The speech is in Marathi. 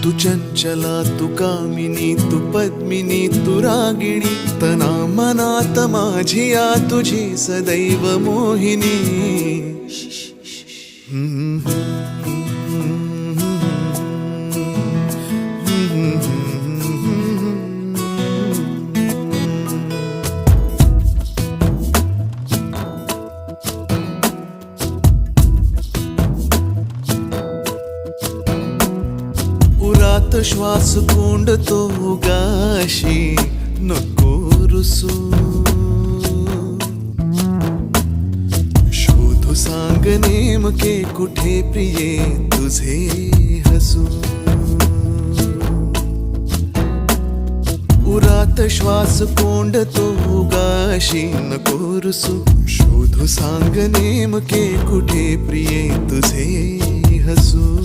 तू चंचला तू कामिनी तू पद्मिनी तू रागिणी तना मनात माझिया तुझी सदैव मोहिनी. उरात श्वास कोंडतो गाशी नको रुसू. शोधू सांग नेमके कुठे प्रिये तुझे हसू. उरात श्वास कोंडतो गाशी नको रुसू. शोधू सांग नेमके कुठे प्रिये तुझे हसू.